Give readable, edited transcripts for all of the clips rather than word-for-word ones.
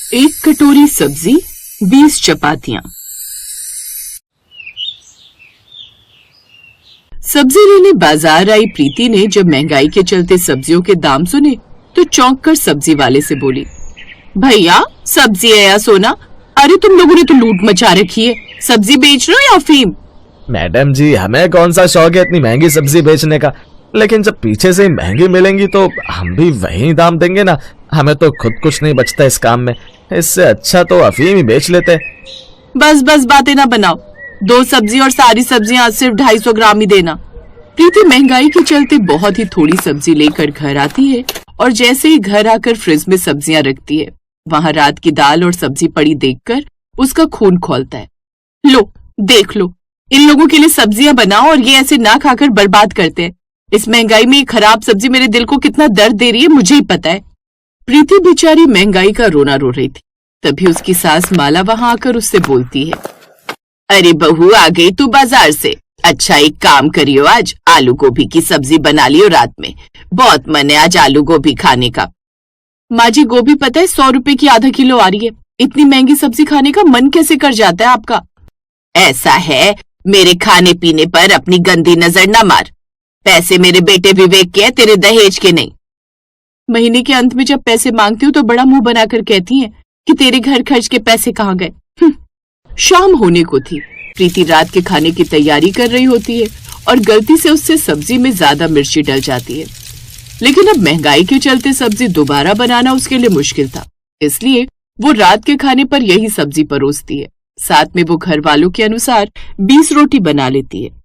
एक कटोरी सब्जी, 20 चपातियां। सब्जी लेने बाजार आई प्रीति ने जब महंगाई के चलते सब्जियों के दाम सुने तो चौंक कर सब्जी वाले से बोली, भैया सब्जी है या सोना? अरे तुम लोगों ने तो लूट मचा रखी है, सब्जी बेच रहे हो या अफीम? मैडम जी, हमें कौन सा शौक है इतनी महंगी सब्जी बेचने का, लेकिन जब पीछे से महंगी मिलेंगी तो हम भी वही दाम देंगे ना। हमें तो खुद कुछ नहीं बचता इस काम में, इससे अच्छा तो अफीम ही बेच लेते। बस बस बातें ना बनाओ, 2 सब्जी और सारी सब्जियां आज सिर्फ 250 ग्राम ही देना। प्रीति महंगाई के चलते बहुत ही थोड़ी सब्जी लेकर घर आती है और जैसे ही घर आकर फ्रिज में सब्जियां रखती है, वहां रात की दाल और सब्जी पड़ी देखकर उसका खून खौलता है। लो देख लो, इन लोगों के लिए सब्जियां बनाओ और ये ऐसे ना खाकर बर्बाद करते हैं। इस महंगाई में ये खराब सब्जी मेरे दिल को कितना दर्द दे रही है मुझे ही पता है। प्रीति बेचारी महंगाई का रोना रो रही थी। तभी उसकी सास माला वहां आकर उससे बोलती है, अरे बहू आ गई तू बाजार से? अच्छा एक काम करियो, आज आलू गोभी की सब्जी बना लियो रात में, बहुत मन है आज आलू गोभी खाने का। माँ जी गोभी पता है 100 रुपए की आधा किलो आ रही है, इतनी महंगी सब्जी खाने का मन कैसे कर जाता है आपका? ऐसा है, मेरे खाने पीने पर अपनी गंदी नजर न मार, पैसे मेरे बेटे विवेक के हैं, तेरे दहेज के नहीं। महीने के अंत में जब पैसे मांगती हूँ तो बड़ा मुंह बनाकर कहती हैं कि तेरे घर खर्च के पैसे कहाँ गए। शाम होने को थी। प्रीति रात के खाने की तैयारी कर रही होती है और गलती से उससे सब्जी में ज्यादा मिर्ची डल जाती है, लेकिन अब महंगाई के चलते सब्जी दोबारा बनाना उसके लिए मुश्किल था, इसलिए वो रात के खाने पर यही सब्जी परोसती है। साथ में वो घर वालों के अनुसार 20 रोटी बना लेती है।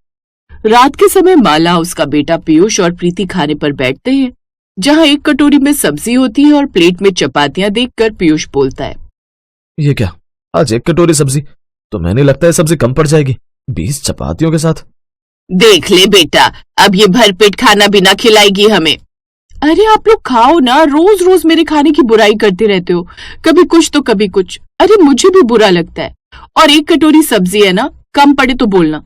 रात के समय माला, उसका बेटा पीयूष और प्रीति खाने पर बैठते हैं, जहां एक कटोरी में सब्जी होती है और प्लेट में चपातियां देखकर पीयूष बोलता है, ये क्या, आज एक कटोरी सब्जी? तो मैंने लगता है सब्जी कम पड़ जाएगी 20 चपातियों के साथ। देख ले बेटा, अब ये भरपेट खाना भी ना खिलाएगी हमें। अरे आप लोग खाओ ना, रोज रोज मेरे खाने की बुराई करते रहते हो, कभी कुछ तो कभी कुछ। अरे मुझे भी बुरा लगता है, और एक कटोरी सब्जी है ना, कम पड़े तो बोलना।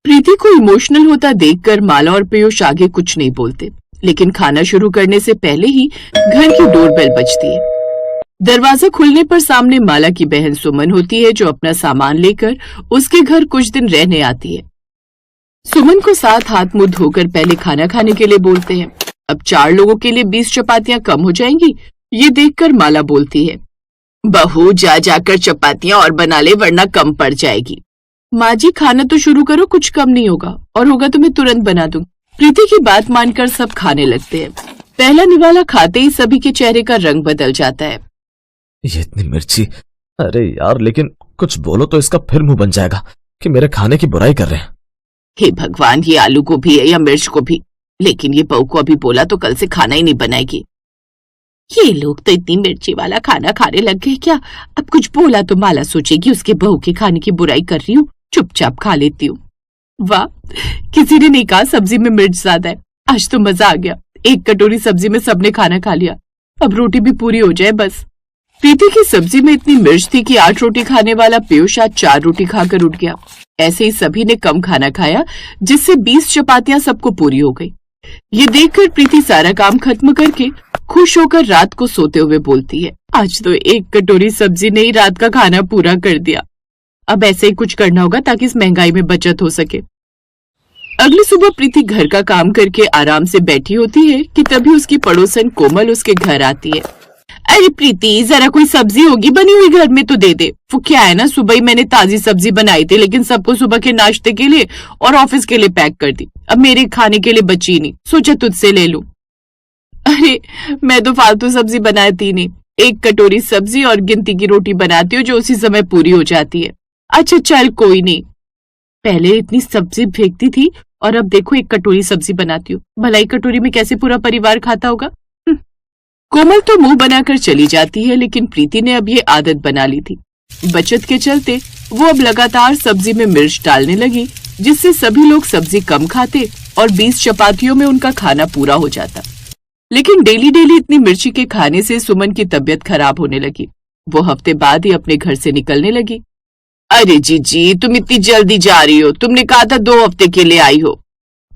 प्रीति को इमोशनल होता देखकर माला और पीयूष आगे कुछ नहीं बोलते, लेकिन खाना शुरू करने से पहले ही घर की डोरबेल बजती है। दरवाजा खुलने पर सामने माला की बहन सुमन होती है, जो अपना सामान लेकर उसके घर कुछ दिन रहने आती है। सुमन को साथ हाथ मुंह धोकर पहले खाना खाने के लिए बोलते हैं। अब 4 लोगों के लिए 20 चपातियां कम हो जाएंगी, ये देखकर माला बोलती है, बहू जा जाकर चपातियां और बना ले वरना कम पड़ जाएगी। माँ जी खाना तो शुरू करो, कुछ कम नहीं होगा, और होगा तो मैं तुरंत बना दूं। प्रीति की बात मानकर सब खाने लगते हैं। पहला निवाला खाते ही सभी के चेहरे का रंग बदल जाता है। ये इतनी मिर्ची, अरे यार, लेकिन कुछ बोलो तो इसका फिर मुंह बन जाएगा कि मेरे खाने की बुराई कर रहे हैं। हे भगवान, ये आलू गोभी है या मिर्च गोभी? लेकिन ये बहू को अभी बोला तो कल से खाना ही नहीं बनाएगी। ये लोग तो इतनी मिर्ची वाला खाना खाने लग गए क्या? अब कुछ बोला तो माला सोचेगी उसके बहू के खाने की बुराई कर रही हूँ, चुपचाप खा लेती हूँ। वाह, किसी ने नहीं कहा सब्जी में मिर्च ज्यादा है। आज तो मजा आ गया, एक कटोरी सब्जी में सबने खाना खा लिया, अब रोटी भी पूरी हो जाए बस। प्रीति की सब्जी में इतनी मिर्च थी कि 8 रोटी खाने वाला पीयूष आज 4 रोटी खाकर उठ गया। ऐसे ही सभी ने कम खाना खाया, जिससे 20 चपातियां सबको पूरी हो गई। ये देखकर प्रीति सारा काम खत्म करके खुश होकर रात को सोते हुए बोलती है, आज तो एक कटोरी सब्जी ने ही रात का खाना पूरा कर दिया। अब ऐसे ही कुछ करना होगा ताकि इस महंगाई में बचत हो सके। अगली सुबह प्रीति घर का काम करके आराम से बैठी होती है कि तभी उसकी पड़ोसन कोमल उसके घर आती है। अरे प्रीति, जरा कोई सब्जी होगी बनी हुई घर में तो दे दे। वो क्या है ना, सुबह ही मैंने ताजी सब्जी बनाई थी, लेकिन सबको सुबह के नाश्ते के लिए और ऑफिस के लिए पैक कर दी। अब मेरे खाने के लिए बची नहीं, सोचा तुझसे ले लूं। अरे मैं तो फालतू सब्जी बनाती नहीं, एक कटोरी सब्जी और गिनती की रोटी बनाती हूँ जो उसी समय पूरी हो जाती है। अच्छा चल कोई नहीं, पहले इतनी सब्जी फेंकती थी और अब देखो एक कटोरी सब्जी बनाती हूँ, भलाई कटोरी में कैसे पूरा परिवार खाता होगा। कोमल तो मुंह बनाकर चली जाती है, लेकिन प्रीति ने अब ये आदत बना ली थी। बचत के चलते वो अब लगातार सब्जी में मिर्च डालने लगी, जिससे सभी लोग सब्जी कम खाते और 20 चपातियों में उनका खाना पूरा हो जाता। लेकिन डेली डेली इतनी मिर्ची के खाने से सुमन की तबीयत खराब होने लगी। वो हफ्ते बाद ही अपने घर से निकलने लगी। अरे जीजी, तुम इतनी जल्दी जा रही हो? तुमने कहा था 2 हफ्ते के लिए आई हो।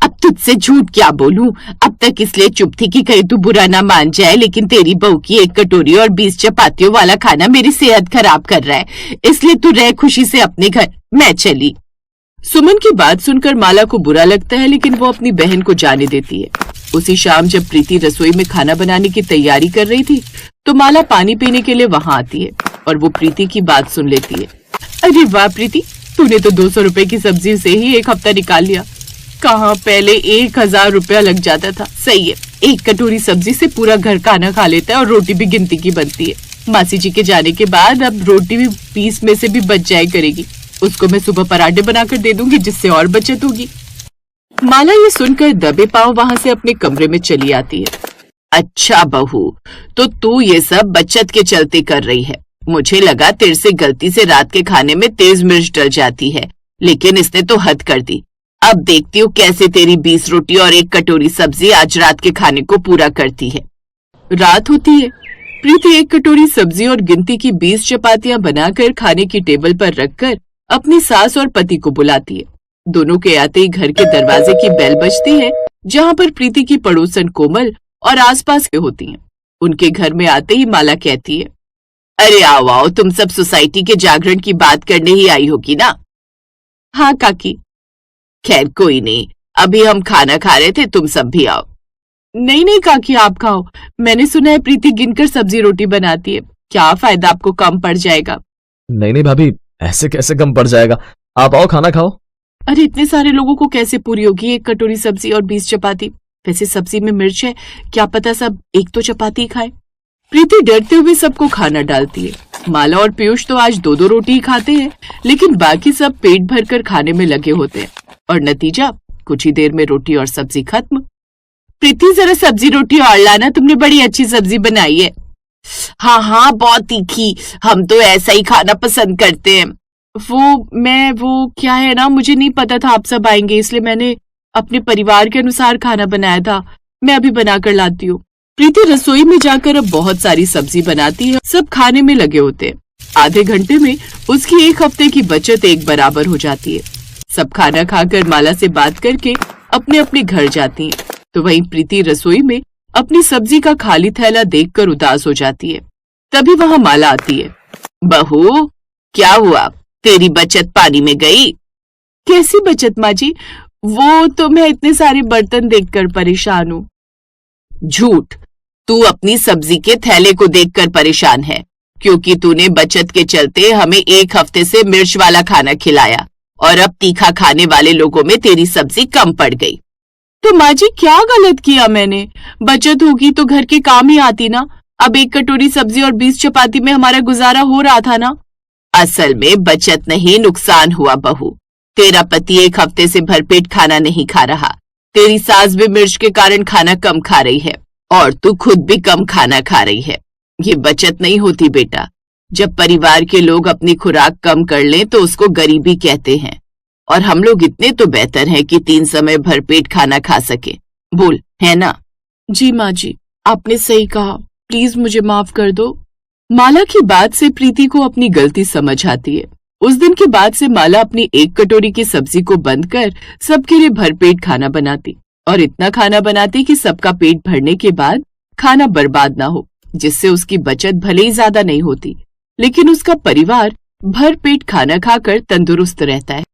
अब तुझसे झूठ क्या बोलूं, अब तक इसलिए चुप थी कि कहीं तू बुरा ना मान जाए, लेकिन तेरी बहू की 1 कटोरी और 20 चपातियों वाला खाना मेरी सेहत खराब कर रहा है, इसलिए तू रह खुशी से अपने घर, मैं चली। सुमन की बात सुनकर माला को बुरा लगता है, लेकिन वो अपनी बहन को जाने देती है। उसी शाम जब प्रीति रसोई में खाना बनाने की तैयारी कर रही थी तो माला पानी पीने के लिए वहां आती है और वो प्रीति की बात सुन लेती है। अरे वाह प्रीति, तूने तो 200 रुपए की सब्जी से ही 1 हफ्ता निकाल लिया। कहाँ पहले 1000 रुपया लग जाता था। सही है, 1 कटोरी सब्जी से पूरा घर खाना खा लेता है और रोटी भी गिनती की बनती है। मासी जी के जाने के बाद अब रोटी भी 20 में से भी बच जाए करेगी। उसको मैं सुबह पराठे बनाकर दे दूंगी, जिससे और बचत होगी। माला ये सुनकर दबे पांव वहां से अपने कमरे में चली आती है। अच्छा बहू, तो तू ये सब बचत के चलते कर रही है। मुझे लगा तेरे से गलती से रात के खाने में तेज मिर्च डल जाती है, लेकिन इसने तो हद कर दी। अब देखती हूँ कैसे तेरी 20 रोटी और 1 कटोरी सब्जी आज रात के खाने को पूरा करती है। रात होती है। प्रीति 1 कटोरी सब्जी और गिनती की 20 चपातियां बनाकर खाने की टेबल पर रखकर अपनी सास और पति को बुलाती है। दोनों के आते ही घर के दरवाजे की बेल बजती है, जहाँ पर प्रीति की पड़ोसन कोमल और आसपास के होती हैं। उनके घर में आते ही माला कहती है, अरे आओ आओ, तुम सब सोसाइटी के जागरण की बात करने ही आई होगी ना। हाँ काकी। खैर कोई नहीं, अभी हम खाना खा रहे थे, तुम सब भी आओ। नहीं नहीं काकी, आप खाओ। मैंने सुना है प्रीति गिनकर सब्जी रोटी बनाती है, क्या फायदा, आपको कम पड़ जाएगा। नहीं नहीं भाभी, ऐसे कैसे कम पड़ जाएगा, आप आओ खाना खाओ। अरे इतने सारे लोगों को कैसे पूरी होगी 1 कटोरी सब्जी और 20 चपाती। वैसे सब्जी में मिर्च है, क्या पता सब एक तो चपाती खाए। प्रीति डरते हुए सबको खाना डालती है। माला और पीयूष तो आज 2-2 रोटी ही खाते हैं, लेकिन बाकी सब पेट भरकर खाने में लगे होते हैं और नतीजा कुछ ही देर में रोटी और सब्जी खत्म। प्रीति जरा सब्जी रोटी और लाना, तुमने बड़ी अच्छी सब्जी बनाई है। हाँ हाँ, बहुत तीखी, हम तो ऐसा ही खाना पसंद करते हैं। वो क्या है ना, मुझे नहीं पता था आप सब आएंगे, इसलिए मैंने अपने परिवार के अनुसार खाना बनाया था। मैं अभी बनाकर लाती हूँ। प्रीति रसोई में जाकर अब बहुत सारी सब्जी बनाती है। सब खाने में लगे होते हैं। आधे घंटे में उसकी 1 हफ्ते की बचत एक बराबर हो जाती है। सब खाना खाकर माला से बात करके अपने अपने घर जाती हैं। तो वहीं प्रीति रसोई में अपनी सब्जी का खाली थैला देखकर उदास हो जाती है। तभी वहां माला आती है। बहू, क्या हुआ, तेरी बचत पानी में गई? कैसी बचत माँ जी? वो तो मैं इतने सारे बर्तन देखकर परेशान हूँ। झूठ, तू अपनी सब्जी के थैले को देखकर परेशान है, क्योंकि तूने बचत के चलते हमें 1 हफ्ते से मिर्च वाला खाना खिलाया और अब तीखा खाने वाले लोगों में तेरी सब्जी कम पड़ गई। तो माँ जी क्या गलत किया मैंने? बचत होगी तो घर के काम ही आती ना। अब 1 कटोरी सब्जी और 20 चपाती में हमारा गुजारा हो रहा था ना। असल में बचत नहीं, नुकसान हुआ बहू। तेरा पति 1 हफ्ते से भरपेट खाना नहीं खा रहा। तेरी सास भी मिर्च के कारण खाना कम खा रही है और तू खुद भी कम खाना खा रही है। ये बचत नहीं होती बेटा। जब परिवार के लोग अपनी खुराक कम कर लें तो उसको गरीबी कहते हैं, और हम लोग इतने तो बेहतर हैं कि 3 समय भरपेट खाना खा सके। बोल, है ना? जी माँ जी, आपने सही कहा, प्लीज मुझे माफ कर दो। माला की बात से प्रीति को अपनी गलती समझ आती है। उस दिन के बाद से माला अपनी 1 कटोरी की सब्जी को बंद कर सबके लिए भरपेट खाना बनाती और इतना खाना बनाती कि सबका पेट भरने के बाद खाना बर्बाद ना हो, जिससे उसकी बचत भले ही ज्यादा नहीं होती, लेकिन उसका परिवार भरपेट खाना खाकर तंदुरुस्त रहता है।